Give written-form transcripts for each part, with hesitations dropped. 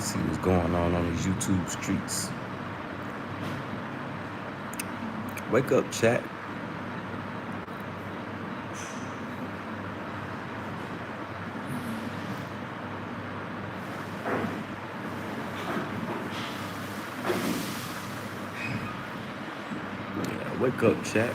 See what's going on these YouTube streets. Wake up, chat. Yeah, wake up, chat.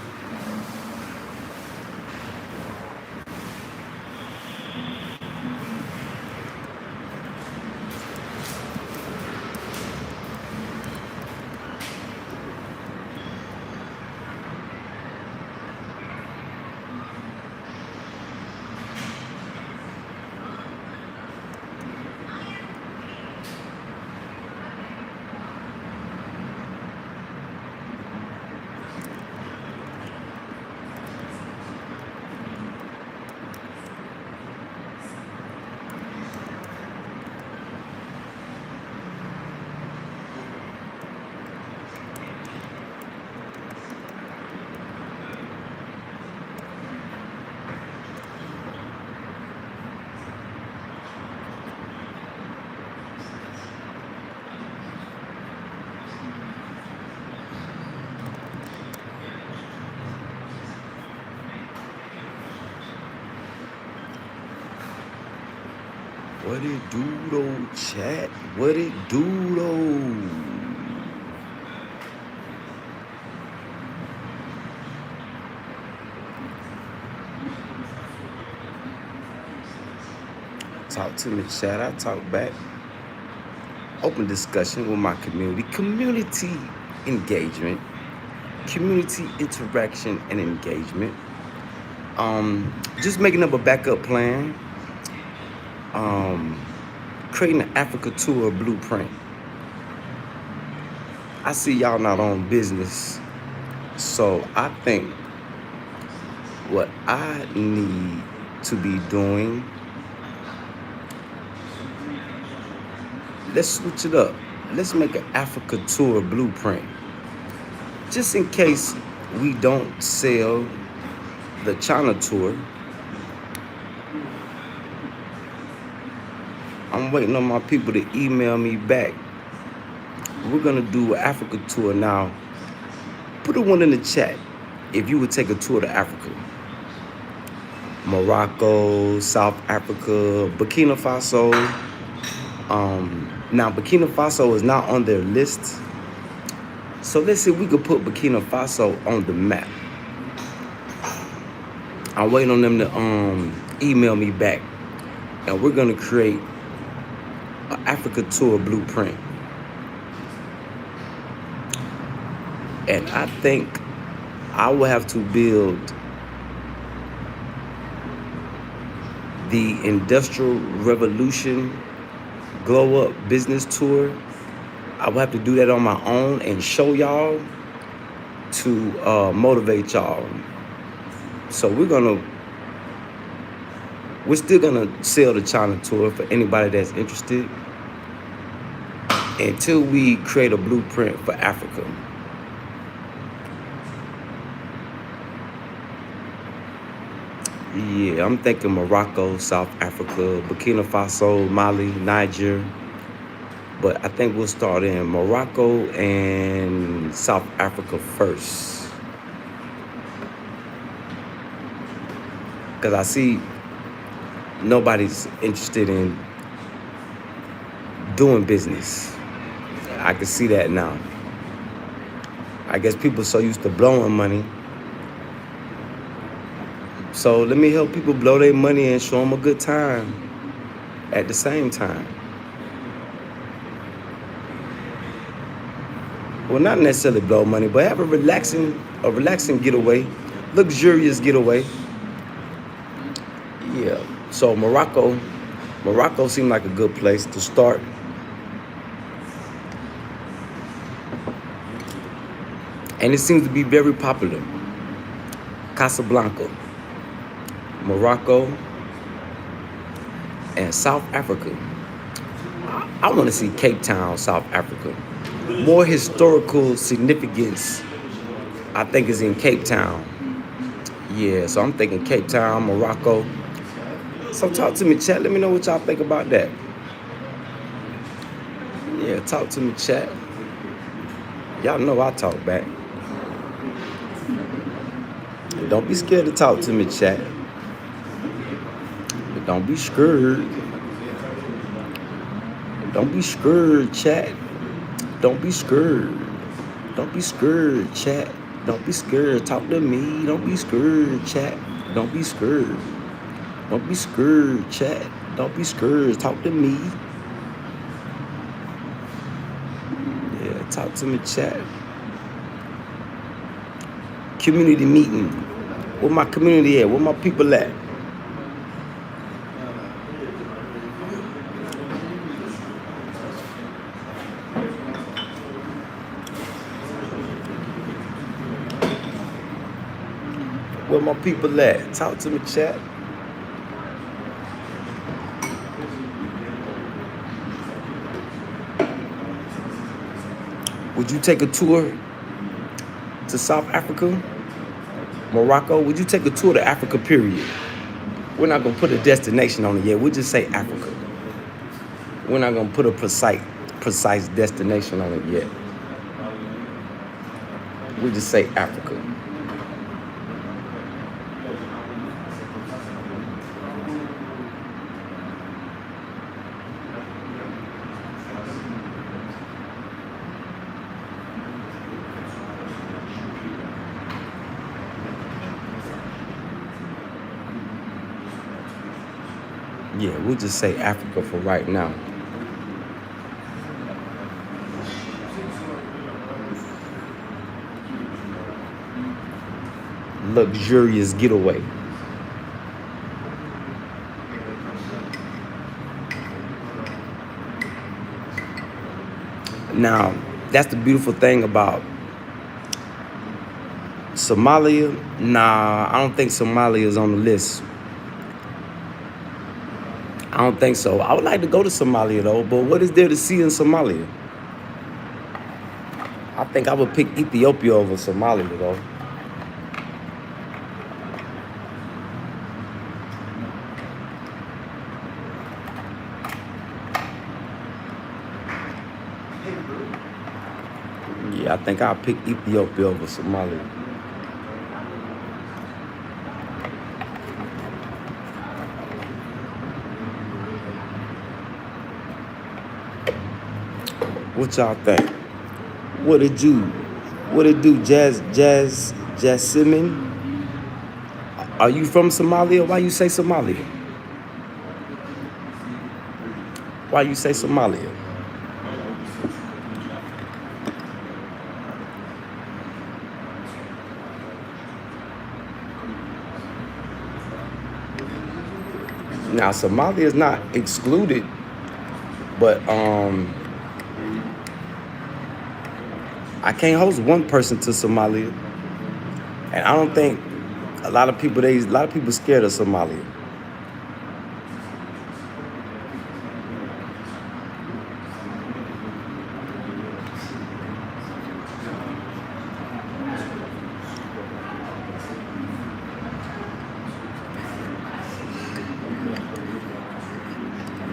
What it do though, chat? What it do though? Talk to me, chat. I talk back. Open discussion with my community. Community engagement. Community interaction and engagement. Just making up a backup plan. Creating an Africa tour blueprint. I see y'all not on business, so I think what I need to be doing, let's switch it up. Let's make an Africa tour blueprint. Just in case we don't sell the China tour, I'm waiting on my people to email me back. We're gonna do an Africa tour now. Put a one in the chat if you would take a tour to Africa. Morocco, South Africa, Burkina Faso. Now Burkina Faso is not on their list. So let's see if we could put Burkina Faso on the map. I'm waiting on them to email me back. And we're gonna create an Africa tour blueprint. And I think I will have to build the Industrial Revolution Glow Up Business Tour. I will have to do that on my own and show y'all to motivate y'all. So we're still gonna sell the China tour for anybody that's interested until we create a blueprint for Africa. Yeah, I'm thinking Morocco, South Africa, Burkina Faso, Mali, Niger. But I think we'll start in Morocco and South Africa first. Because I see nobody's interested in doing business. I can see that now. I guess people are so used to blowing money. So let me help people blow their money and show them a good time at the same time. Well, not necessarily blow money, but have a relaxing getaway, luxurious getaway. Yeah. So Morocco seemed like a good place to start. And it seems to be very popular. Casablanca, Morocco, and South Africa. I want to see Cape Town, South Africa. More historical significance, I think, is in Cape Town. Yeah, so I'm thinking Cape Town, Morocco. So talk to me, chat. Let me know what y'all think about that. Yeah, talk to me, chat. Y'all know I talk back. Don't be scared to talk to me, chat. Don't be scared. Don't be scared, chat. Don't be scared. Don't be scared, chat. Don't be scared. Talk to me. Don't be scared, chat. Don't be scared. Don't be scared, chat. Don't be scared. Talk to me. Yeah, talk to me, chat. Community meeting. Where my community at? Where my people at? Where my people at? Talk to me, chat. Would you take a tour to South Africa? Morocco? Would you take a tour to Africa, period? We're not going to put a destination on it yet. We'll just say Africa. We're not going to put a precise destination on it yet. We'll just say Africa. Yeah, we'll just say Africa for right now. Luxurious getaway. Now, that's the beautiful thing about Somalia. Nah, I don't think Somalia is on the list. I don't think so. I would like to go to Somalia though, but what is there to see in Somalia? I think I would pick Ethiopia over Somalia though. Yeah, I think I'll pick Ethiopia over Somalia. What y'all think? What it do? What it do, Jasmine? Are you from Somalia? Why you say Somalia? Why you say Somalia? Now Somalia is not excluded, but I can't host one person to Somalia, and I don't think a lot of people scared of Somalia.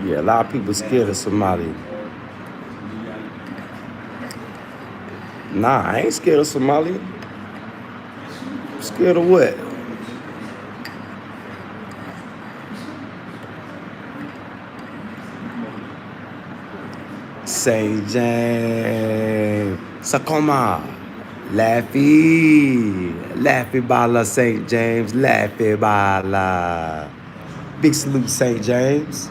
Yeah, a lot of people scared of Somalia. Nah, I ain't scared of Somalia. Scared of what? St. James, Sakoma, Laffy Bala, St. James, Laffy Bala. Big salute, St. James.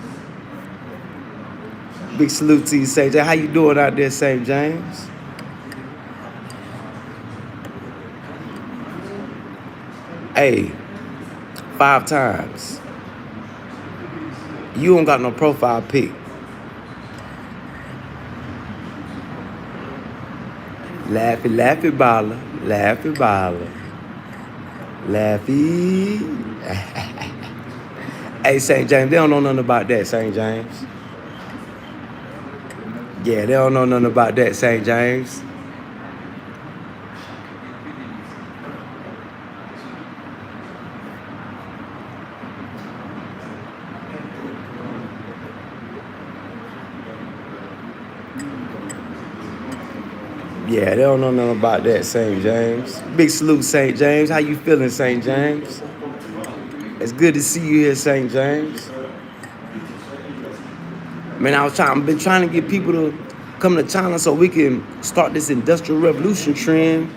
Big salute to you, St. James. How you doing out there, St. James? Hey, 5 times. You don't got no profile pic. Laffy Bala, Laffy Bala, Laffy. Hey, St. James, they don't know nothing about that, St. James. Yeah, they don't know nothing about that, St. James. Yeah, they don't know nothing about that, St. James. Big salute, St. James. How you feeling, St. James? It's good to see you here, St. James. Man, I've been trying to get people to come to China so we can start this industrial revolution trend.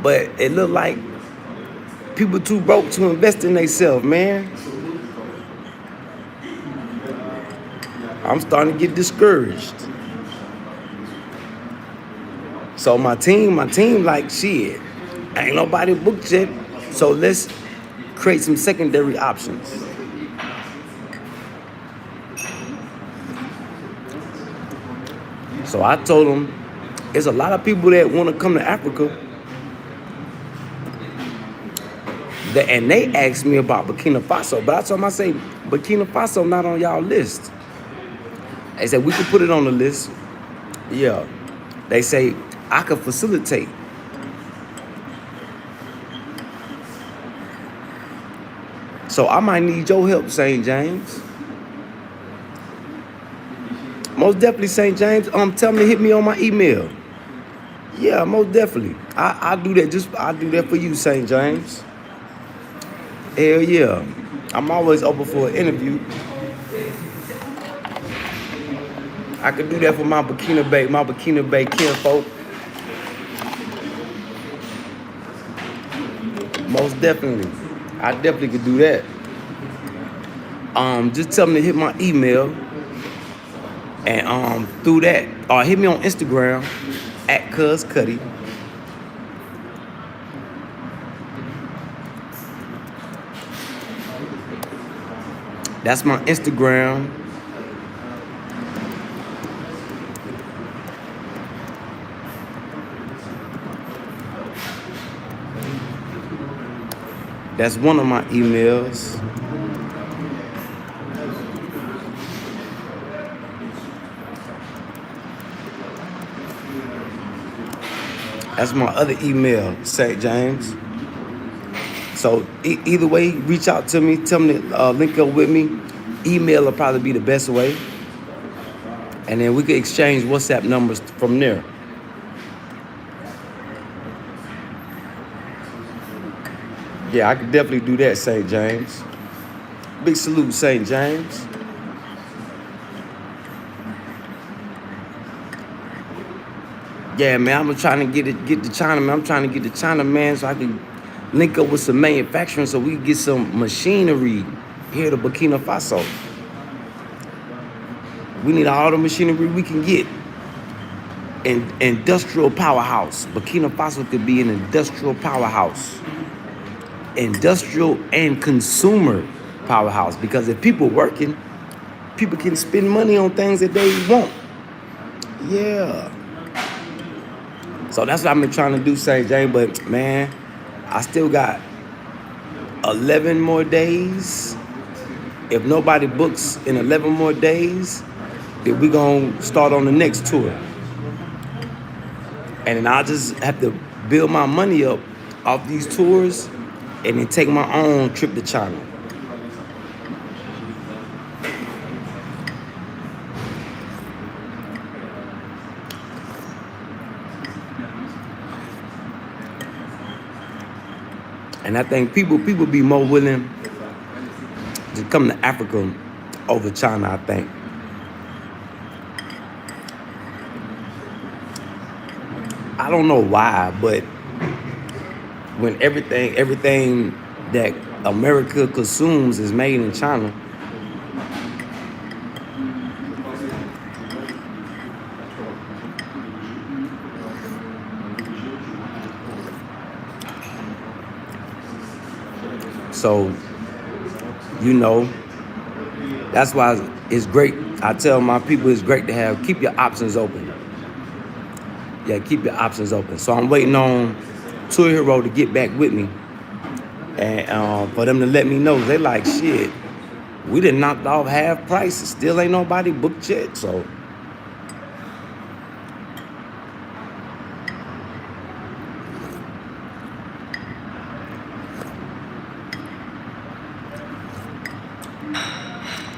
But it look like people too broke to invest in themselves, man. I'm starting to get discouraged. So my team like, shit, ain't nobody booked yet. So let's create some secondary options. So I told them, there's a lot of people that want to come to Africa. And they asked me about Burkina Faso, but I told them, I say, Burkina Faso not on y'all list. They said, we could put it on the list. Yeah. They say, I could facilitate. So I might need your help, St. James. Most definitely, St. James. Tell me to hit me on my email. Yeah, most definitely. I do that. I do that for you, St. James. Hell yeah. I'm always open for an interview. I could do that for my Burkina Bay kinfolk. Most definitely. I definitely could do that. Just tell them to hit my email. And through that, or hit me on Instagram at KuzKutty. That's my Instagram. That's one of my emails. That's my other email, St. James. So either way, reach out to me. Tell me to link up with me. Email will probably be the best way. And then we could exchange WhatsApp numbers from there. Yeah, I could definitely do that, St. James. Big salute, St. James. Yeah, man, I'm trying to get to China, man. I'm trying to get to China, man, so I can link up with some manufacturing so we can get some machinery here to Burkina Faso. We need all the machinery we can get. An industrial powerhouse. Burkina Faso could be an industrial powerhouse. Industrial and consumer powerhouse. Because if people working, people can spend money on things that they want. Yeah. So that's what I've been trying to do, St. James. But man, I still got 11 more days. If nobody books in 11 more days, then we're going to start on the next tour. And then I just have to build my money up off these tours and then take my own trip to China. And I think people be more willing to come to Africa over China, I think. I don't know why, but when everything that America consumes is made in China, so, you know, that's why it's great. I tell my people it's great to keep your options open. Yeah, keep your options open. So I'm waiting on Tour Hero to get back with me. And for them to let me know. They like, shit, we done knocked off half price. Still ain't nobody booked yet, so.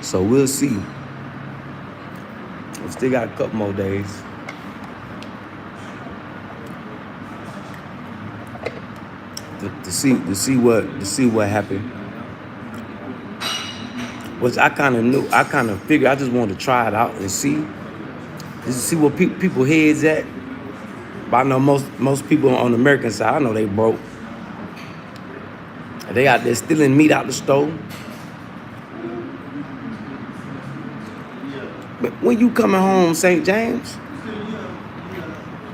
So we'll see. We still got a couple more days. To see what happened. Which I kind of knew. I kind of figured. I just wanted to try it out and see. Just to see what people heads at. But I know most people on the American side, I know they broke. They out there stealing meat out the store. But when you coming home, St. James?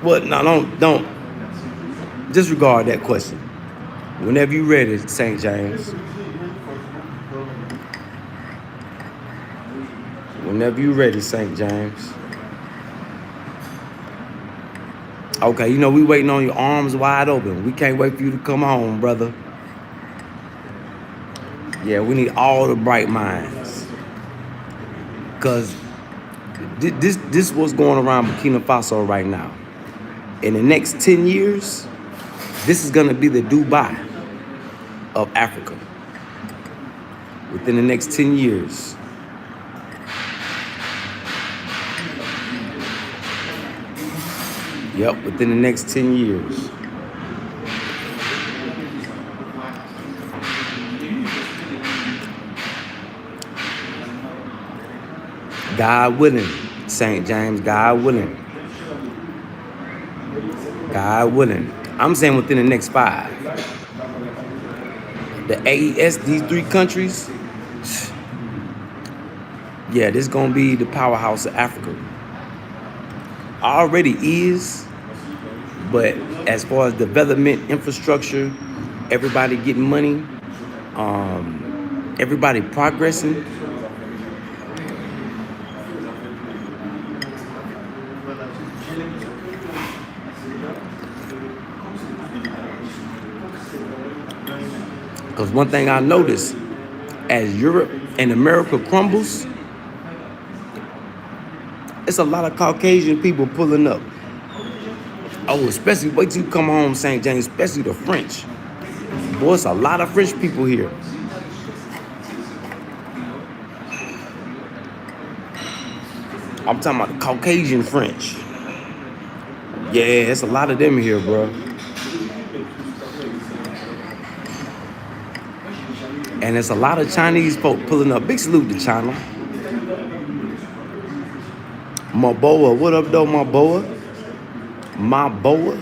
What? No, don't disregard that question. Whenever you ready, St. James. Whenever you ready, St. James. Okay, you know we waiting on your arms wide open. We can't wait for you to come home, brother. Yeah, we need all the bright minds. Cause this what's going around Burkina Faso right now. In the next 10 years, this is gonna be the Dubai of Africa. Within the next 10 years. Yep, within the next 10 years. God willing, St. James, God willing. God willing. I'm saying within the next 5. The AES, these 3 countries, yeah, this is gonna be the powerhouse of Africa. Already is, but as far as development, infrastructure, everybody getting money, everybody progressing. Because one thing I noticed, as Europe and America crumbles, it's a lot of Caucasian people pulling up. Oh, especially, wait till you come home, St. James, especially the French. Boy, it's a lot of French people here. I'm talking about the Caucasian French. Yeah, it's a lot of them here, bro. And there's a lot of Chinese folk pulling up. Big salute to China. Maboa, what up, though, Maboa? Maboa?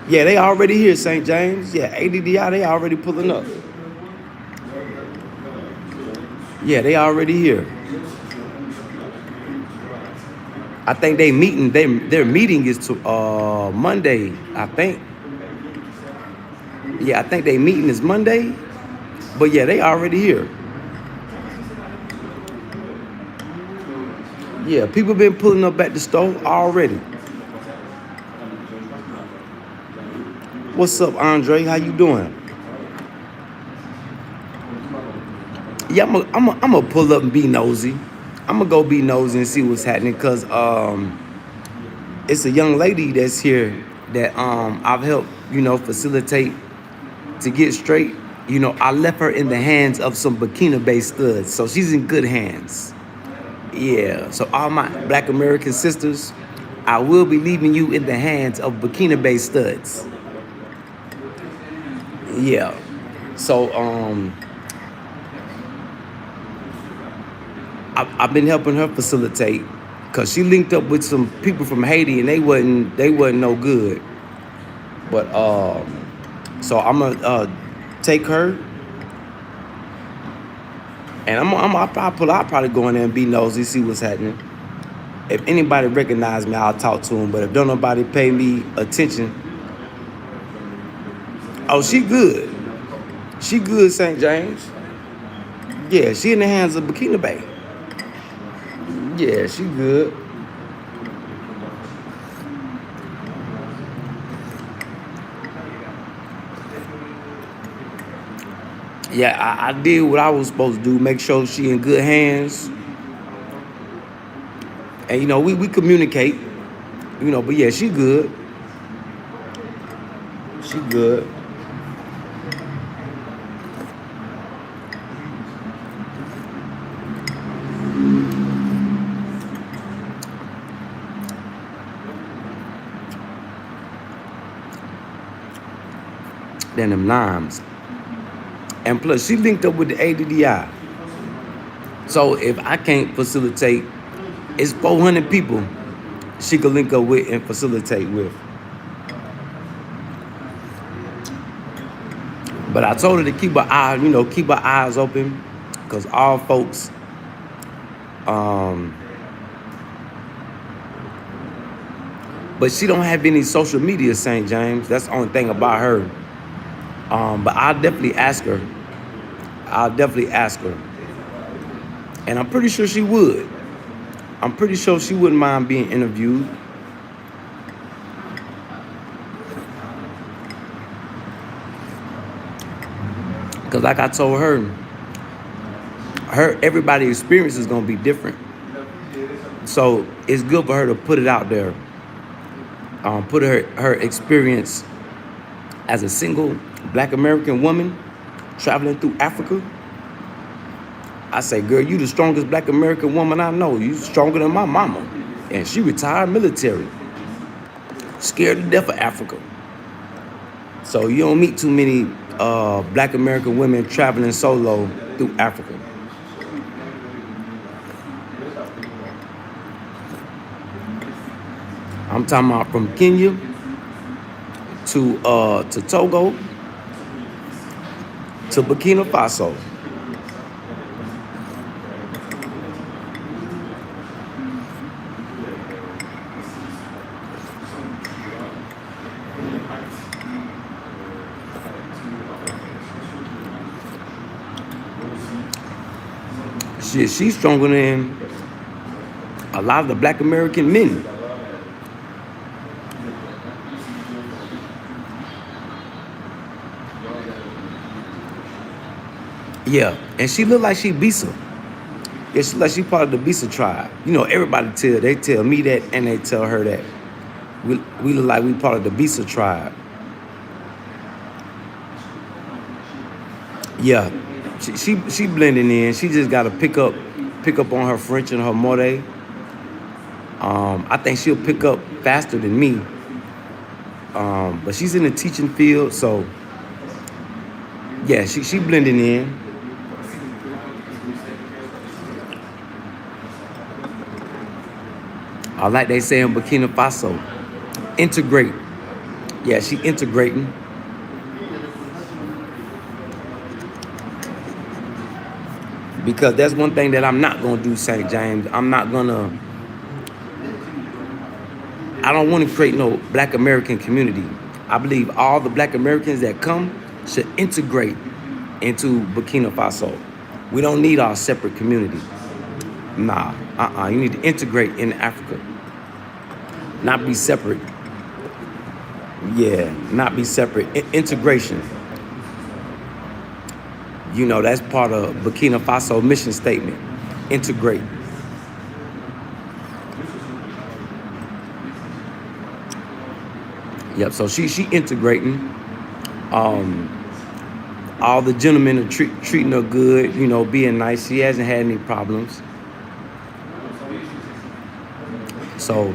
Yeah, they already here, St. James. Yeah, ADDI, they already pulling up. Yeah, they already here. I think they meeting. Their meeting is to Monday, I think. Yeah, I think they meeting is Monday. But yeah, they already here. Yeah, people been pulling up at the store already. What's up, Andre? How you doing? Yeah, I'm gonna pull up and be nosy. I'm gonna go be nosy and see what's happening, cause it's a young lady that's here that I've helped, facilitate to get straight. I left her in the hands of some Burkina-based studs, so she's in good hands. Yeah, so all my Black American sisters, I will be leaving you in the hands of Burkina-based studs. Yeah, so I've been helping her facilitate, cause she linked up with some people from Haiti and they wasn't no good. But so I'm gonna take her, and I'll probably go in there and be nosy, see what's happening. If anybody recognize me, I'll talk to them. But if don't nobody pay me attention, oh, she good. She good, St. James. Yeah, she in the hands of Burkina Bay. Yeah, she good. Yeah, I did what I was supposed to do. Make sure she in good hands. And we communicate. But yeah, she good. She good. than them limes. And plus, she linked up with the ADDI. So if I can't facilitate, it's 400 people she could link up with and facilitate with. But I told her to keep her eye, keep her eyes open, because all folks, but she don't have any social media, St. James. That's the only thing about her. But I'll definitely ask her. And I'm pretty sure she would. I'm pretty sure she wouldn't mind being interviewed. Because like I told her, everybody's experience is going to be different. So it's good for her to put it out there. Put her experience as a single Black American woman traveling through Africa. I say, girl, you the strongest Black American woman I know. You stronger than my mama. And she retired military. Scared to death of Africa. So you don't meet too many Black American women traveling solo through Africa. I'm talking about from Kenya to Togo to Burkina Faso. She's stronger than a lot of the Black American men. Yeah, and she look like she Bisa. Yeah, she like she part of the Bisa tribe. Everybody they tell me that, and they tell her that. We look like we part of the Bisa tribe. Yeah, she blending in. She just got to pick up on her French and her More. I think she'll pick up faster than me. But she's in the teaching field, so yeah, she blending in. Like they say in Burkina Faso, integrate. Yeah, she integrating. Because that's one thing that I'm not gonna do, St. James. I don't want to create no Black American community. I believe all the Black Americans that come should integrate into Burkina Faso. We don't need our separate community. Nah, you need to integrate in Africa. Not be separate. Yeah, not be separate. Integration. That's part of Burkina Faso mission statement. Integrate. Yep, so she integrating. All the gentlemen are treating her good, being nice. She hasn't had any problems. So,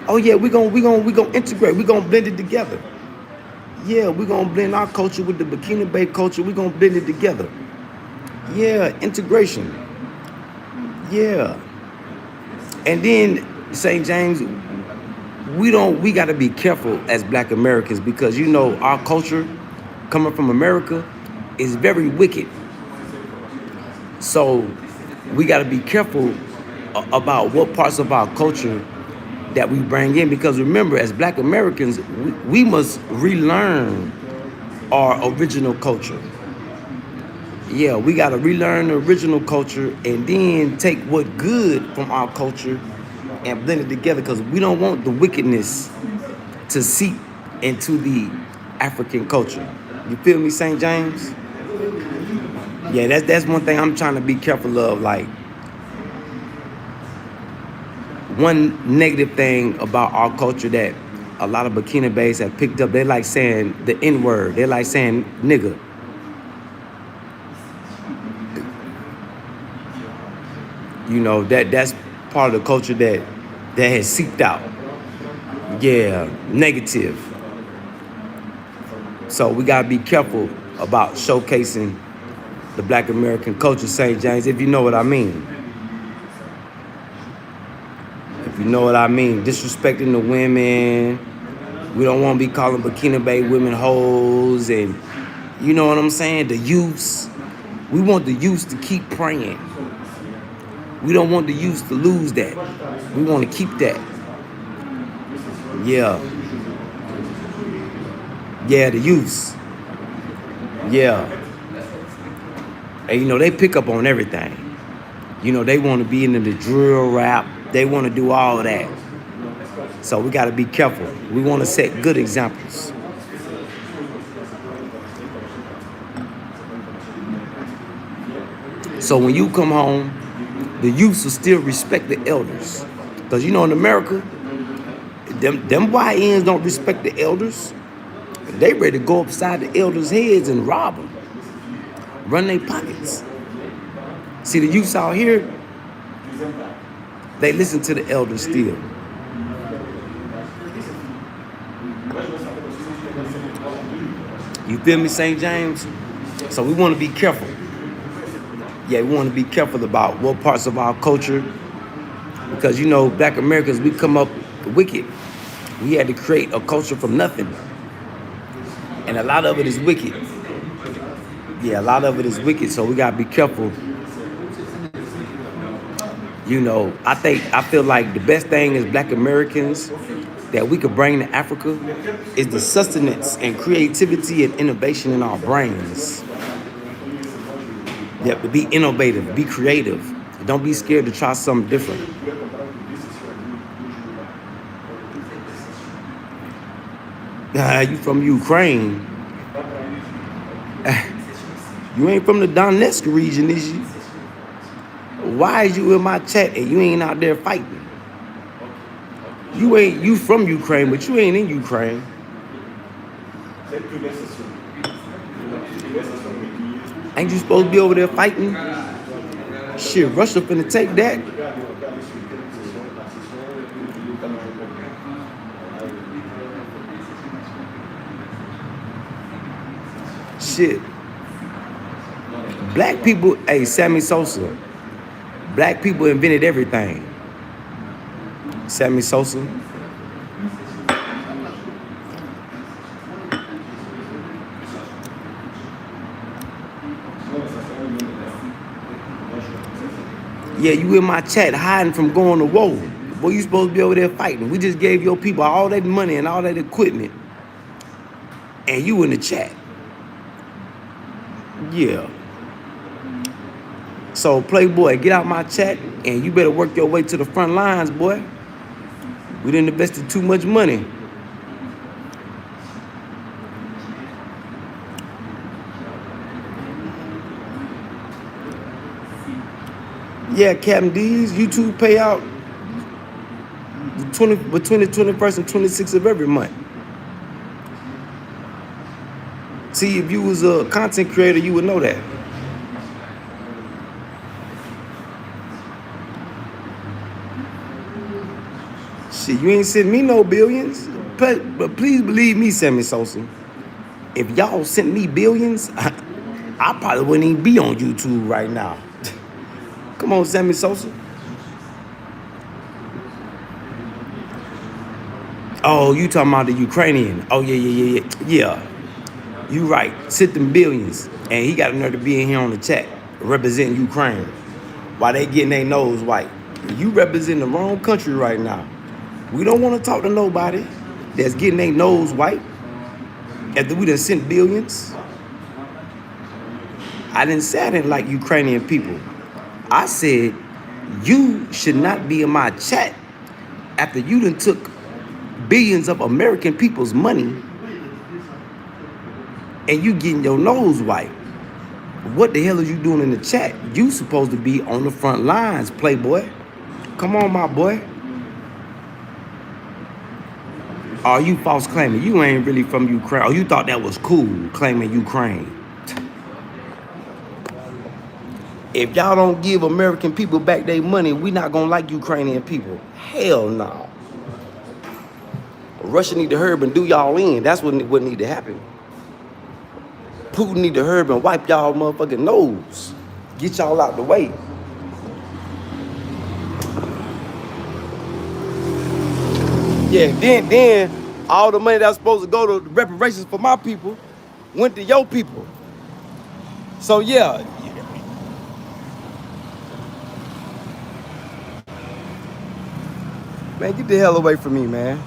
oh yeah, we gonna integrate. We gonna blend it together. Yeah, we gonna blend our culture with the Burkina Bay culture. We gonna blend it together. Yeah, integration. Yeah, and then St. James, we gotta be careful as Black Americans, because our culture coming from America is very wicked. So we gotta be careful about what parts of our culture that we bring in, because remember, as Black Americans, we must relearn our original culture. Yeah, we got to relearn the original culture and then take what good from our culture and blend it together, because we don't want the wickedness to seep into the African culture. You feel me, St. James? Yeah, that's one thing I'm trying to be careful of. Like, one negative thing about our culture that a lot of Burkina Bays have picked up, they like saying the N-word. They like saying nigga. That's part of the culture that has seeped out. Yeah, negative. So we gotta be careful about showcasing the Black American culture, St. James, if you know what I mean. If you know what I mean, disrespecting the women. We don't want to be calling Burkina Bay women hoes, and you know what I'm saying? The youths. We want the youths to keep praying. We don't want the youths to lose that. We want to keep that. Yeah. Yeah, the youths. Yeah. And you know, they pick up on everything. You know, they want to be into the drill rap. They want to do all of that. So we got to be careful. We want to set good examples. So when you come home, the youths will still respect the elders. Because you know, in America, them YNs don't respect the elders. They ready to go upside the elders' heads and rob them. Run their pockets. See, the youths out here, they listen to the elders still. You feel me, St. James? So we want to be careful. Yeah, we want to be careful about what parts of our culture, because you know, Black Americans, we come up wicked. We had to create a culture from nothing. And a lot of it is wicked. Yeah, a lot of it is wicked, so we gotta be careful. You know, I feel like the best thing as Black Americans that we could bring to Africa is the sustenance and creativity and innovation in our brains. Yeah, to be innovative, be creative. Don't be scared to try something different. You from Ukraine. You ain't from the Donetsk region, is you? Why is you in my chat and you ain't out there fighting? You from Ukraine, but you ain't in Ukraine. Ain't you supposed to be over there fighting? Shit, Russia finna take that. Shit. Black people, hey, Sammy Sosa. Black people invented everything. Sammy Sosa. Yeah, you in my chat hiding from going to war. Boy, you supposed to be over there fighting. We just gave your people all that money and all that equipment. And you in the chat. Yeah. So, Playboy, get out my chat and you better work your way to the front lines, boy. We done invested too much money. Yeah, Captain D's YouTube payout between the 21st and 26th of every month. See, if you was a content creator, you would know that. Shit, you ain't sent me no billions. But please believe me, Sammy Sosa. If y'all sent me billions, I probably wouldn't even be on YouTube right now. Come on, Sammy Sosa. Oh, you talking about the Ukrainian. Oh, yeah. Yeah, you right. Sent them billions. And he got a nerve to be in here on the chat representing Ukraine while they getting their nose white. You represent the wrong country right now. We don't want to talk to nobody that's getting their nose white after we done sent billions. I didn't say I didn't like Ukrainian people. I said you should not be in my chat after you done took billions of American people's money and you getting your nose white. What the hell are you doing in the chat? You supposed to be on the front lines, Playboy. Come on, my boy. Are you false claiming? You ain't really from Ukraine. Oh, you thought that was cool, claiming Ukraine. If y'all don't give American people back their money, we not gonna like Ukrainian people. Hell no. Russia need to hurry up and do y'all in. That's what need to happen. Putin need to hurry up and wipe y'all motherfucking nose. Get y'all out the way. Yeah, then all the money that's supposed to go to reparations for my people went to your people. So yeah. Man, get the hell away from me, man.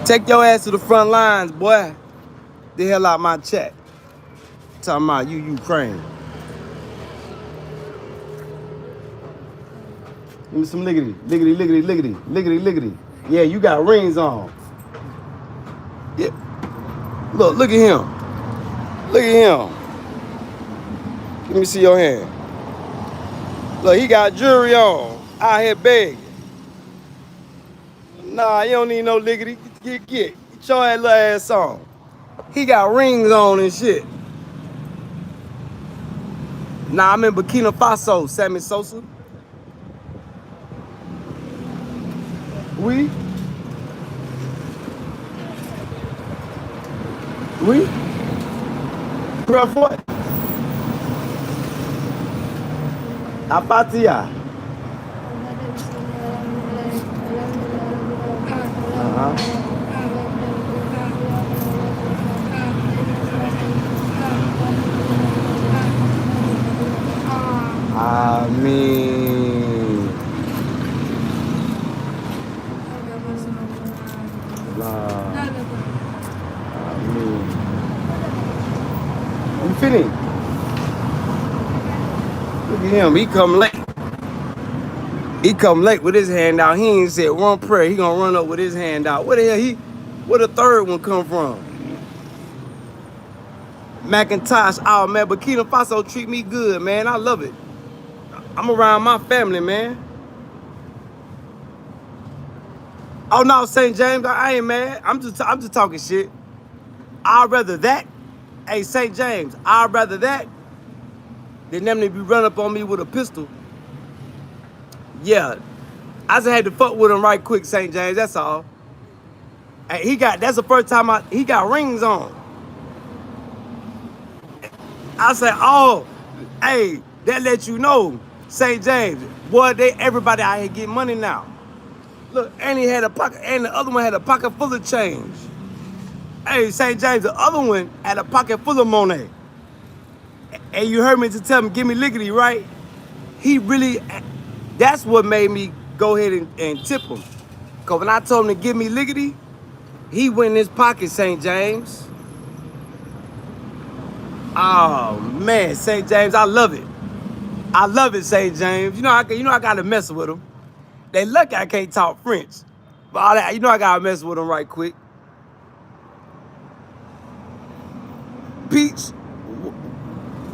Take your ass to the front lines, boy. The hell out my chat. Talking about you, Ukraine. Give me some liggity, liggity, liggity, liggity, liggity, liggity. Yeah, you got rings on. Yeah. Look at him. Look at him. Let me see your hand. Look, he got jewelry on. Out here begging. Nah, you don't need no liggity. Get your little ass on. He got rings on and shit. Nah, I'm in Burkina Faso, Sammy Sosa. Oui? Preuve what? Apatia. Amin. Amin. You finished? Look at him, he come late. He come late with his hand out. He ain't said one prayer. He gonna run up with his hand out. Where the hell where the third one come from? Macintosh, oh man, Burkina Faso treat me good, man. I love it. I'm around my family, man. Oh no, St. James, I ain't mad. I'm just talking shit. I'd rather that. Hey, St. James, I'd rather that than them to be run up on me with a pistol. Yeah, I just had to fuck with him right quick, St. James. That's all. Hey, that's the first time he got rings on. I said, oh, hey, that let you know, St. James, boy, everybody out here getting money now. Look, and he had a pocket, and the other one had a pocket full of change. Hey, St. James, the other one had a pocket full of money. And you heard me to tell him, give me liggity, right? He really, that's what made me go ahead and tip him. Because when I told him to give me liggity, he went in his pocket, St. James. Oh, man, St. James, I love it. I love it, St. James. You know I got to mess with him. They lucky I can't talk French. But all that, I got to mess with him right quick. Peach,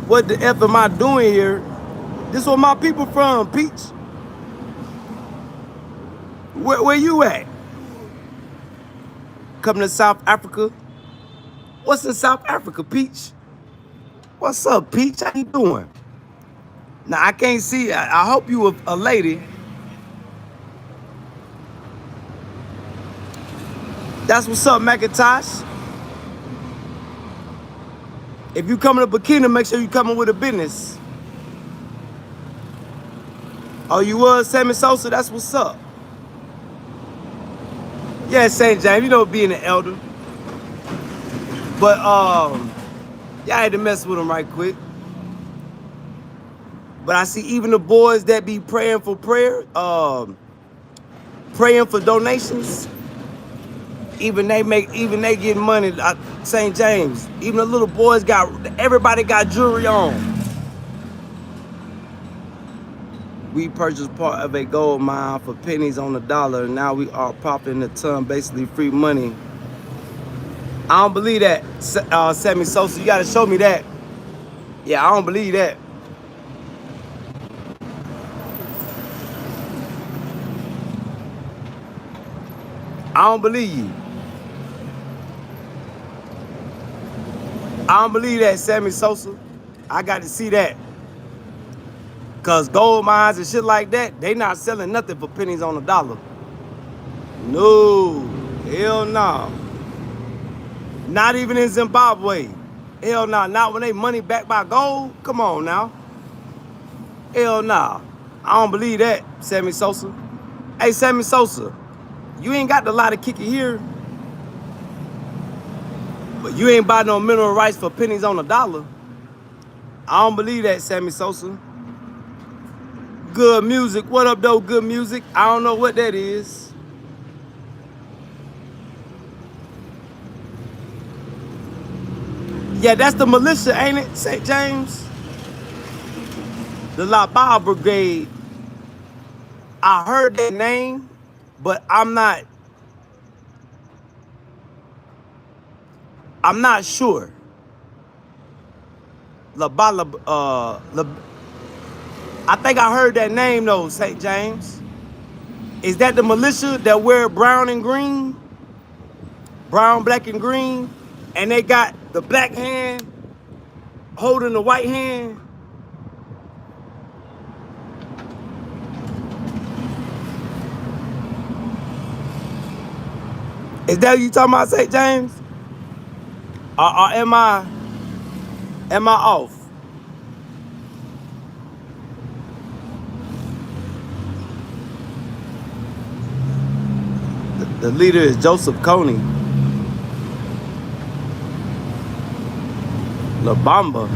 what the F am I doing here? This where my people from, Peach. Where you at? Coming to South Africa? What's in South Africa, Peach? What's up, Peach? How you doing? Now, I can't see. I hope you a lady. That's what's up, Macintosh. If you coming to Burkina, make sure you coming with a business. Oh, you was Sammy Sosa? That's what's up. Yeah, St. James, being an elder. But, yeah, I had to mess with him right quick. But I see even the boys that be praying for prayer, praying for donations, even they getting money. St. James, even the little boys everybody got jewelry on. We purchased part of a gold mine for pennies on the dollar, and now we are profiting a ton, basically free money. I don't believe that, Sammy Sosa. You gotta show me that. Yeah, I don't believe that. I don't believe you. I don't believe that, Sammy Sosa. I got to see that. Cause gold mines and shit like that, they not selling nothing for pennies on the dollar. No, hell no. Not even in Zimbabwe. Hell no, not when they money backed by gold. Come on now. Hell no. I don't believe that, Sammy Sosa. Hey, Sammy Sosa, you ain't got the lot of kick it here, but you ain't buy no mineral rights for pennies on the dollar. I don't believe that, Sammy Sosa. Good music. What up, though? Good music. I don't know what that is. Yeah, that's the militia, ain't it, St. James? The La Baja Brigade. I heard that name, but I'm not sure. I think I heard that name though, St. James. Is that the militia that wear brown and green? Brown, black, and green? And they got the black hand holding the white hand? Is that what you talking about, St. James? Or am I off? The leader is Joseph Coney. La Bamba.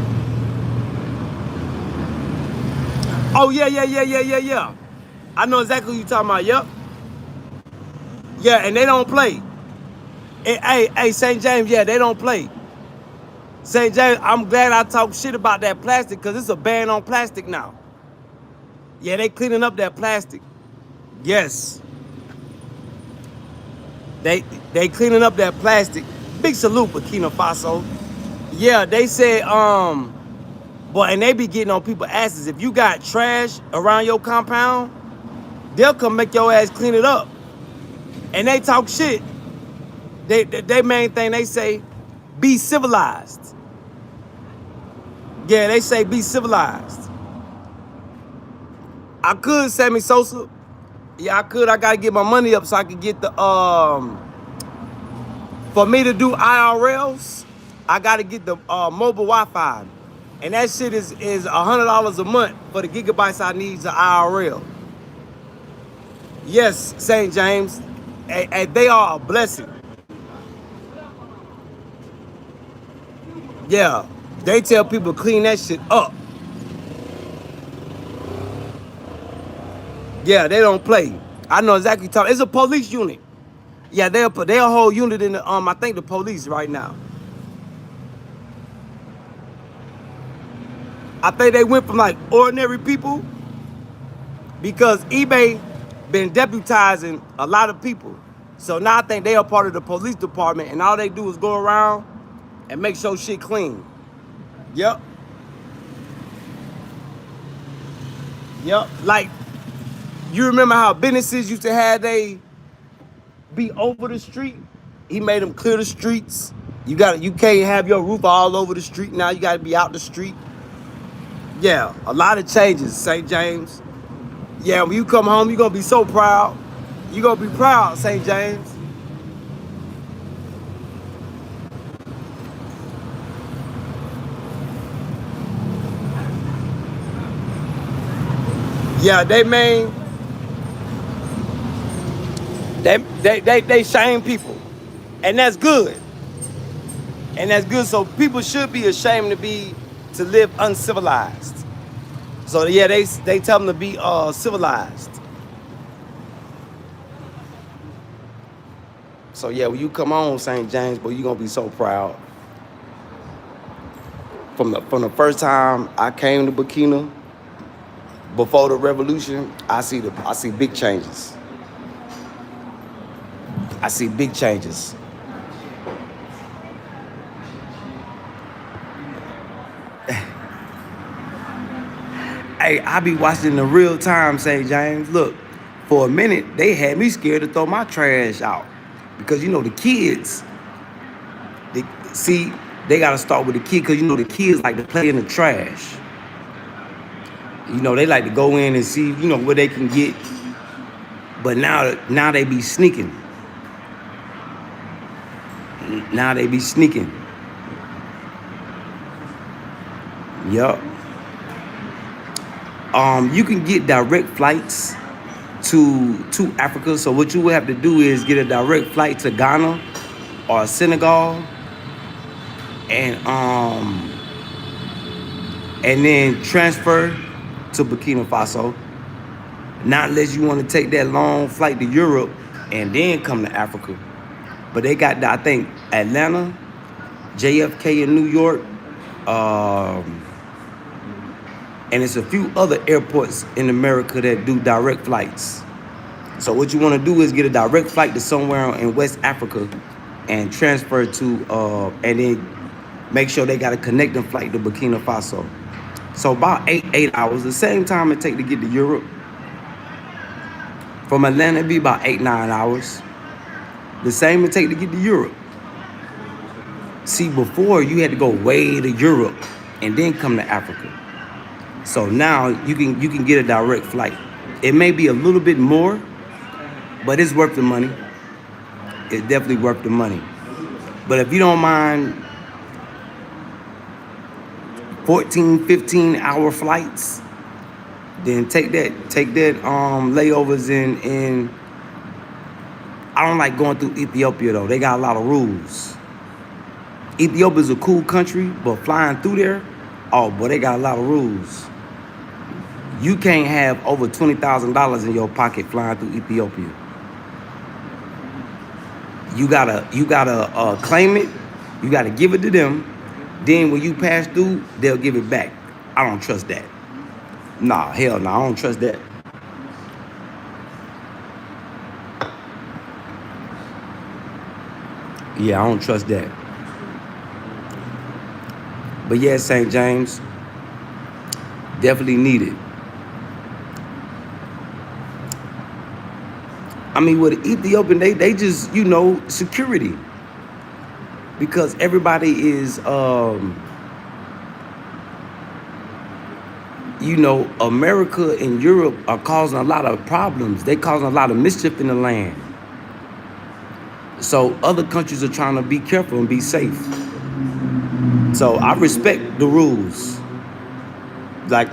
Oh, yeah. I know exactly what you're talking about, yep. Yeah, and they don't play. Hey, St. James, yeah, they don't play. St. James, I'm glad I talked shit about that plastic because it's a ban on plastic now. Yeah, they cleaning up that plastic. Yes. They cleaning up that plastic. Big salute, Burkina Faso. Yeah, they said, boy, and they be getting on people's asses. If you got trash around your compound, they'll come make your ass clean it up. And they talk shit. They main thing, they say, be civilized. Yeah, they say be civilized. I could, Sammy Sosa. Yeah, I could. I gotta get my money up so I can get the for me to do IRLs, I gotta get the mobile Wi-Fi. And that shit is $100 a month for the gigabytes I need to IRL. Yes, St. James. And they are a blessing. Yeah. They tell people clean that shit up. Yeah, they don't play. I know exactly what you're talking. It's a police unit. Yeah, they're a whole unit in the I think the police right now. I think they went from like ordinary people because eBay been deputizing a lot of people. So now I think they are part of the police department and all they do is go around and make sure shit clean. Yep. Like, you remember how businesses used to have they be over the street? He made them clear the streets. You can't have your roof all over the street now. You gotta be out the street. Yeah, a lot of changes, St. James. Yeah, when you come home, you're gonna be so proud. You're gonna be proud, St. James. Yeah, they shame people. And that's good. And that's good. So people should be ashamed to live uncivilized. So yeah, they tell them to be civilized. So yeah, when you come on, St. James, boy, you're gonna be so proud. From the first time I came to Burkina, before the revolution, I see big changes. I see big changes. Hey, I be watching the real time, St. James. Look, for a minute, they had me scared to throw my trash out. Because, you know, the kids, see, they gotta start with the kid, because you know the kids like to play in the trash. You know, they like to go in and see, you know, what they can get. But now they be sneaking. Now they be sneaking. Yup. You can get direct flights to Africa. So what you would have to do is get a direct flight to Ghana or Senegal, and then transfer to Burkina Faso. Not unless you want to take that long flight to Europe and then come to Africa. But they got, I think, Atlanta, JFK in New York, and it's a few other airports in America that do direct flights. So what you want to do is get a direct flight to somewhere in West Africa and transfer to, and then make sure they got a connecting flight to Burkina Faso. So about 8 hours, the same time it take to get to Europe. From Atlanta, it'd be about 8-9 hours. The same it take to get to Europe. See, before you had to go way to Europe and then come to Africa. So now you can get a direct flight. It may be a little bit more, but it's worth the money. It's definitely worth the money. But if you don't mind 14, 15-hour flights, then take that layovers in. I don't like going through Ethiopia though. They got a lot of rules. Ethiopia's a cool country, but flying through there, oh boy, they got a lot of rules. You can't have over $20,000 in your pocket flying through Ethiopia. You gotta claim it. You gotta give it to them. Then when you pass through, they'll give it back. I don't trust that. Nah, hell no, I don't trust that. Yeah, I don't trust that. But yeah, St. James, definitely needed. I mean, with Ethiopian, they just, you know, security. Because everybody is, you know, America and Europe are causing a lot of problems. They causing a lot of mischief in the land. So other countries are trying to be careful and be safe. So I respect the rules. Like,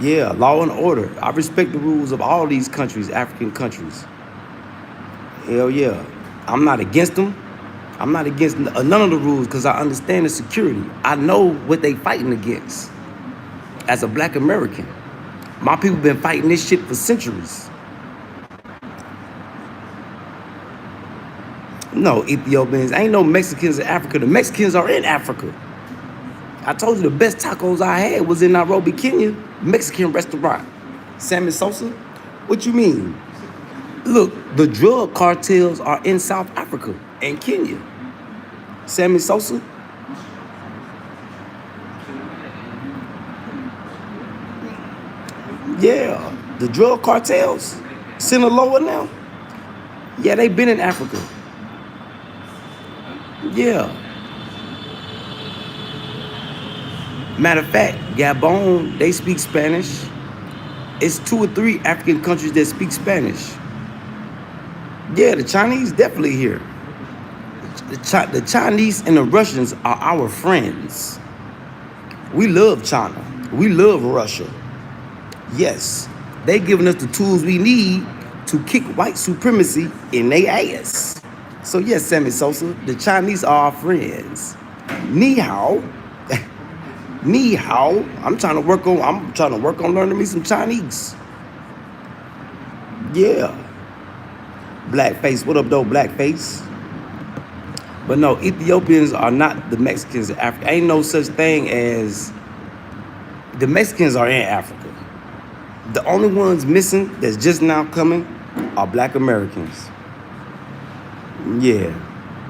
yeah, law and order. I respect the rules of all these countries, African countries. Hell yeah. I'm not against them. I'm not against none of the rules because I understand the security. I know what they fighting against. As a black American, my people been fighting this shit for centuries. No, Ethiopians, ain't no Mexicans in Africa. The Mexicans are in Africa. I told you the best tacos I had was in Nairobi, Kenya, Mexican restaurant. Sammy Sosa? What you mean? Look, the drug cartels are in South Africa and Kenya. Sammy Sosa? Yeah, the drug cartels, Sinaloa now. Yeah, they been in Africa. Yeah. Matter of fact, Gabon, they speak Spanish. It's 2 or 3 African countries that speak Spanish. Yeah, the Chinese definitely here. The Chinese and the Russians are our friends. We love China. We love Russia. Yes, they giving us the tools we need to kick white supremacy in their ass. So yes, Sammy Sosa, the Chinese are our friends. Ni hao. Ni hao. I'm trying to work on learning me some Chinese. Yeah. Blackface. What up though, blackface? But no, Ethiopians are not the Mexicans in Africa. Ain't no such thing as the Mexicans are in Africa. The only ones missing that's just now coming are black Americans. Yeah.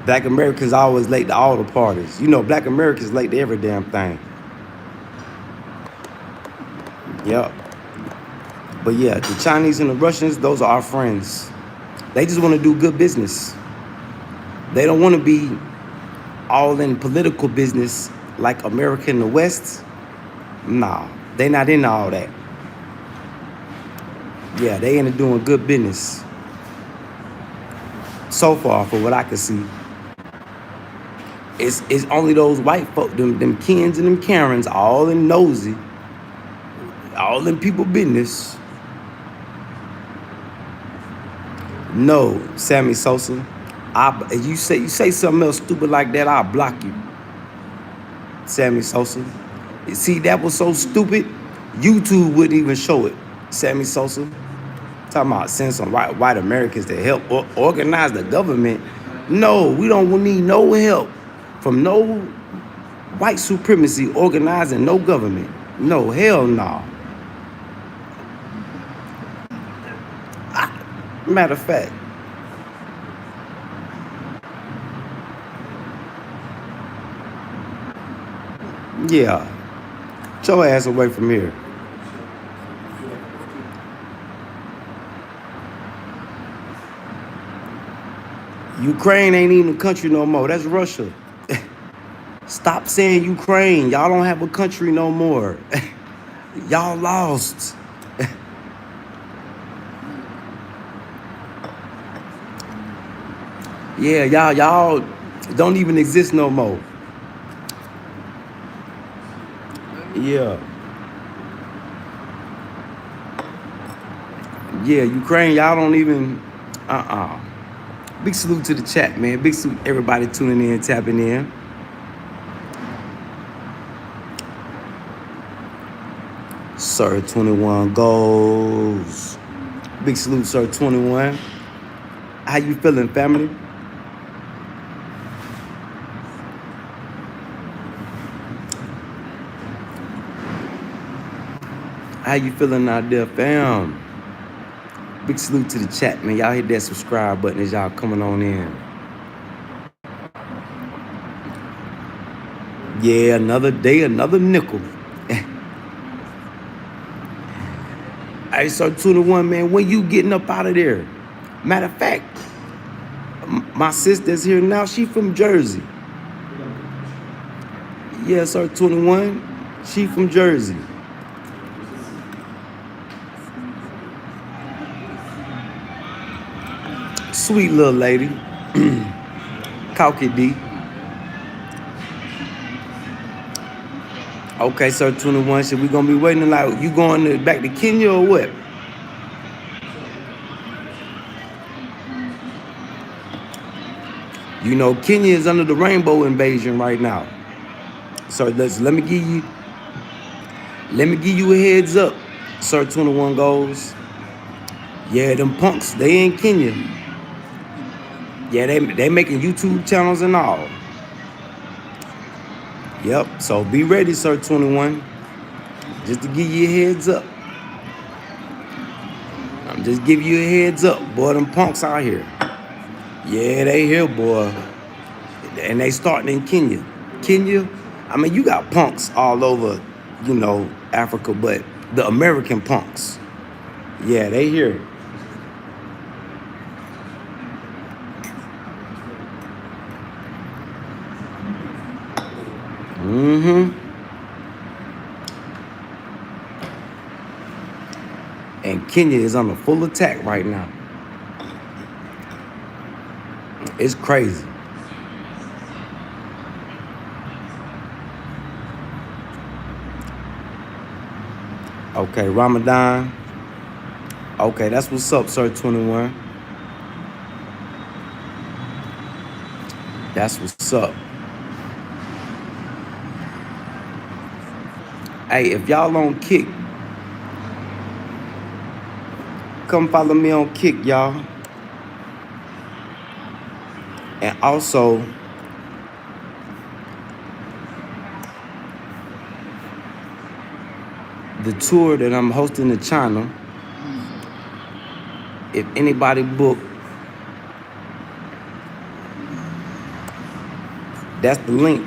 Black Americans are always late to all the parties. You know, black Americans late to every damn thing. Yep. But yeah, the Chinese and the Russians, those are our friends. They just want to do good business. They don't want to be all in political business like America in the West, nah, they not into all that. Yeah, they into doing good business. So far, for what I can see, it's only those white folk, them Kens and them Karens, all in nosy, all in people business. No, Sammy Sosa, you say something else stupid like that, I'll block you. Sammy Sosa. See, that was so stupid, YouTube wouldn't even show it. Sammy Sosa. Talking about send some white Americans to help organize the government. No, we don't need no help from no white supremacy organizing no government. No, hell no. Matter of fact, yeah, get your ass away from here. Ukraine ain't even a country no more. That's Russia. Stop saying Ukraine. Y'all don't have a country no more. Y'all lost. Yeah, y'all don't even exist no more. Yeah. Yeah, Ukraine, y'all don't even, Big salute to the chat, man. Big salute everybody tuning in, tapping in. Sir 21 goals. Big salute, Sir 21. How you feeling, family? How you feeling out there, fam? Big salute to the chat, man. Y'all hit that subscribe button as y'all coming on in. Yeah, another day, another nickel. Hey, Sir 21, man, when you getting up out of there? Matter of fact, my sister's here now. She from Jersey. Yeah, Sir 21, she from Jersey. Sweet little lady. KuzKutty D. Okay, Sir 21, so we gonna be waiting like you going back to Kenya or what? You know, Kenya is under the rainbow invasion right now. So let me give you a heads up, Sir 21 goals. Yeah, them punks, they in Kenya. Yeah, they making YouTube channels and all. Yep, so be ready, Sir 21. Just to give you a heads up. I'm just giving you a heads up. Boy, them punks out here. Yeah, they here, boy. And they starting in Kenya. Kenya, I mean, you got punks all over, you know, Africa, but the American punks, yeah, they here. And Kenya is under full attack right now. It's crazy. Okay, Ramadan. Okay, that's what's up, Sir 21. That's what's up. Hey, if y'all on Kick, come follow me on Kick, y'all. And also, the tour that I'm hosting in China, if anybody book, that's the link.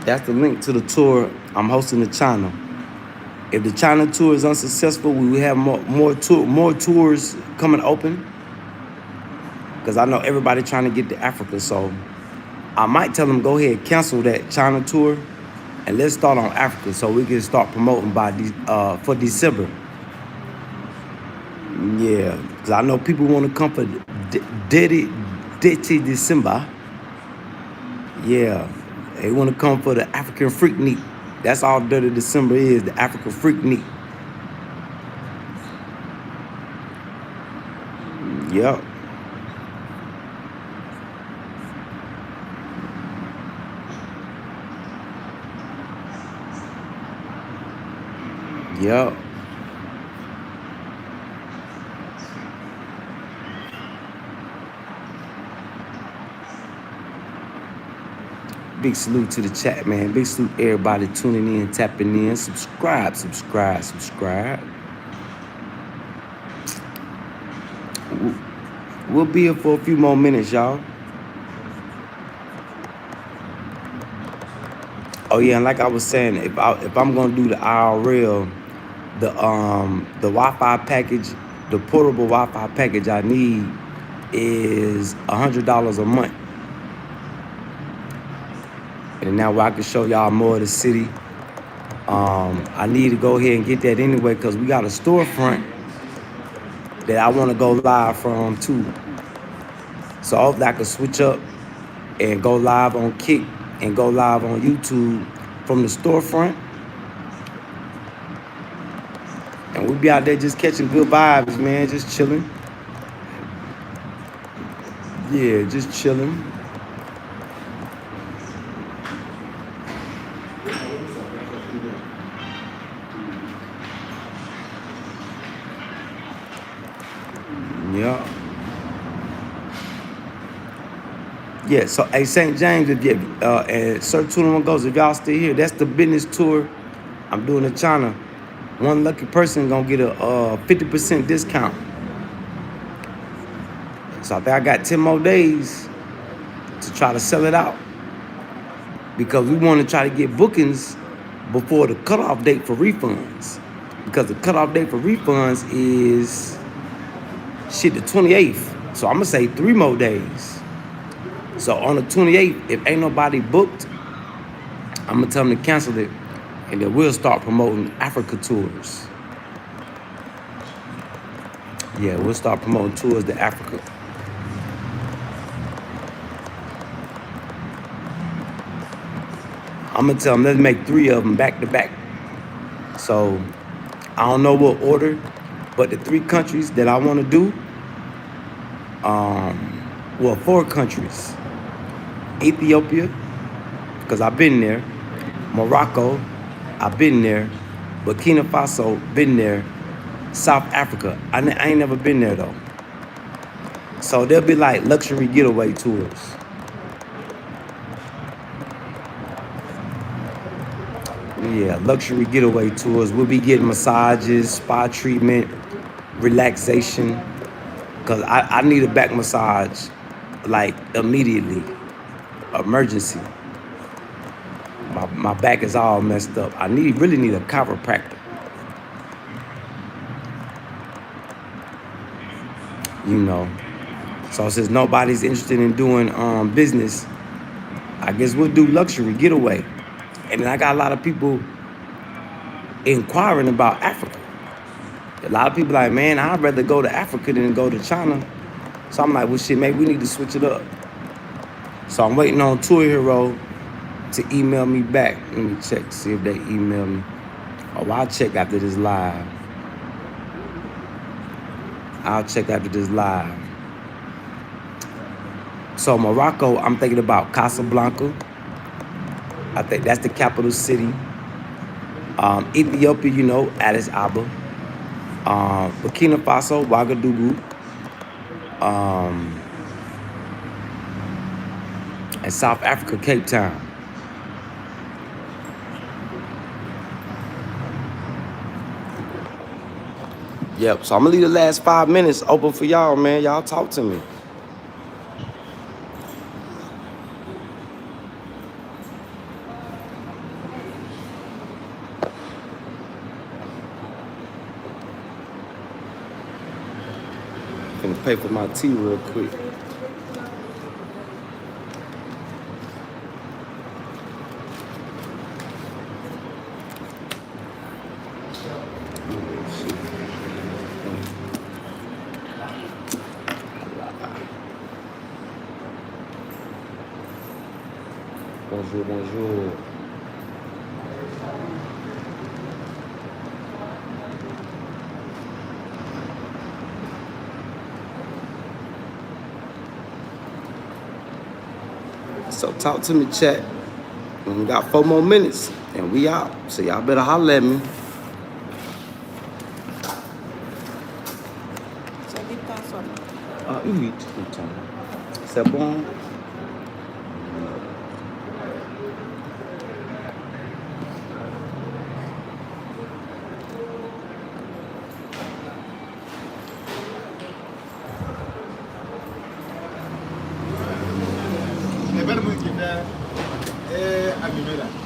That's the link to the tour I'm hosting in China. If the China tour is unsuccessful, we will have more tours coming open. Because I know everybody trying to get to Africa, so I might tell them go ahead cancel that China tour, and let's start on Africa so we can start promoting by for December. Yeah, because I know people want to come for Dirty December. Yeah, they want to come for the African Freak Neat. That's all Dirty December is, the African Freak Neat. Yep. Yep. Big salute to the chat, man. Big salute everybody tuning in, tapping in. Subscribe. We'll be here for a few more minutes, y'all. Oh yeah, and like I was saying, if I'm gonna do the IRL, the Wi-Fi package, the portable Wi-Fi package I need is $100 a month. And now where I can show y'all more of the city. I need to go ahead and get that anyway because we got a storefront that I want to go live from too. So hopefully I can switch up and go live on Kick and go live on YouTube from the storefront. And we'll be out there just catching good vibes, man, just chilling. Yeah, just chilling. Yeah. Yeah, so hey, St. James, if you and Sir 21 goes, if y'all still here, that's the business tour I'm doing in China. One lucky person gonna get a 50% discount. So I think I got 10 more days to try to sell it out because we want to try to get bookings before the cutoff date for refunds. Because the cutoff date for refunds is the 28th. So I'm gonna say 3 more days. So on the 28th, if ain't nobody booked, I'm gonna tell them to cancel it, and then we'll start promoting Africa tours. Yeah, we'll start promoting tours to Africa. I'm gonna tell them let's make 3 of them back to back. So I don't know what order, but the 3 countries that I want to do, well, 4 countries. Ethiopia, because I've been there. Morocco, I've been there. Burkina Faso, been there. South Africa, I ain't never been there though. So they'll be like luxury getaway tours. Yeah, luxury getaway tours. We'll be getting massages, spa treatment, relaxation. Because I need a back massage, like immediately. Emergency. My back is all messed up. I really need a chiropractor. You know. So since nobody's interested in doing business, I guess we'll do luxury getaway. And then I got a lot of people inquiring about Africa. A lot of people like, man, I'd rather go to Africa than go to China. So I'm like, well, shit, maybe we need to switch it up. So I'm waiting on Tour Hero to email me back. Let me check, see if they email me. Oh, I'll check after this live. So Morocco, I'm thinking about Casablanca. I think that's the capital city. Ethiopia, you know, Addis Ababa. Burkina Faso, Ouagadougou. And South Africa, Cape Town. Yep, so I'm gonna leave the last 5 minutes open for y'all, man. Y'all talk to me. I'm gonna pay for my tea real quick. Bonjour, bonjour. So talk to me, chat. We got 4 more minutes and we out. So y'all better holler at me. Oui, tout le temps. C'est bon.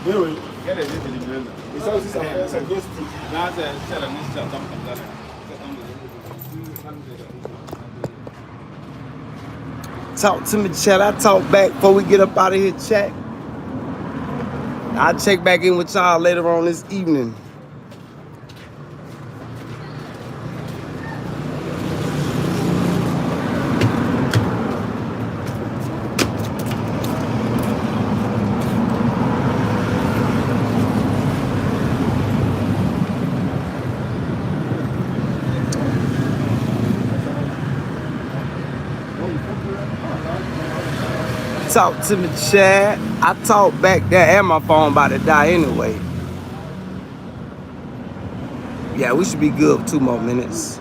Oui, oui. Et ça aussi, ça fait ça grosse truc. Là, c'est la liste, ça tombe comme ça. Talk to me, chat. I talk back before we get up out of here, chat. I'll check back in with y'all later on this evening. Talk to me, chat. I talk back there and my phone about to die anyway. Yeah, we should be good for 2 more minutes.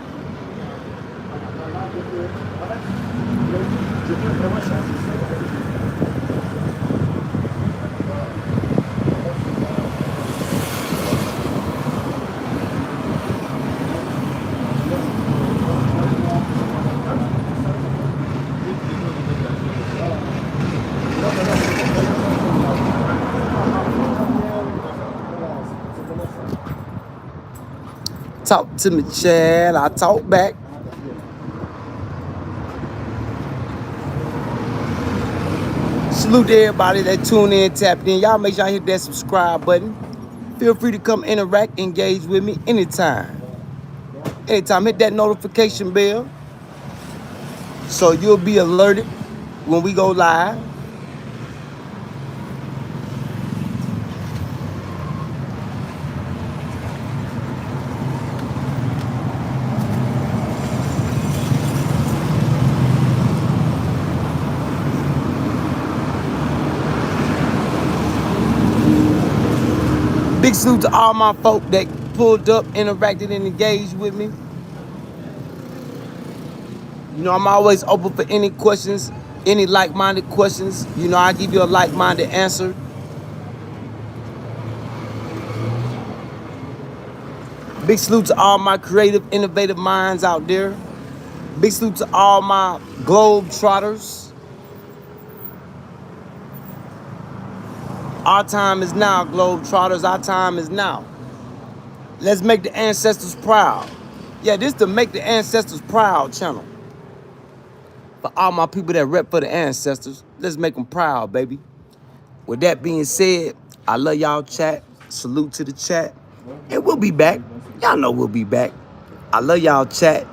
Talk to me, Chad. I talk back. Salute to everybody that tuned in, tapped in. Y'all make sure y'all hit that subscribe button. Feel free to come interact, engage with me anytime. Anytime, hit that notification bell so you'll be alerted when we go live. Big salute to all my folk that pulled up, interacted, and engaged with me. You know, I'm always open for any questions, any like-minded questions. You know, I give you a like-minded answer. Big salute to all my creative, innovative minds out there. Big salute to all my globe trotters. Our time is now, globe trotters. Our time is now. Let's make the ancestors proud. Yeah, this is the Make the Ancestors Proud channel. For all my people that rep for the ancestors, let's make them proud, baby. With that being said, I love y'all, chat. Salute to the chat. And we'll be back. Y'all know we'll be back. I love y'all, chat.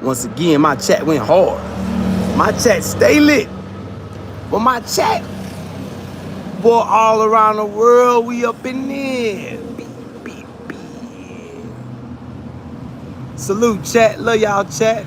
Once again, my chat went hard. My chat stay lit. But my chat, boy, all around the world, we up in there. Beep, beep, beep. Salute, chat. Love y'all, chat.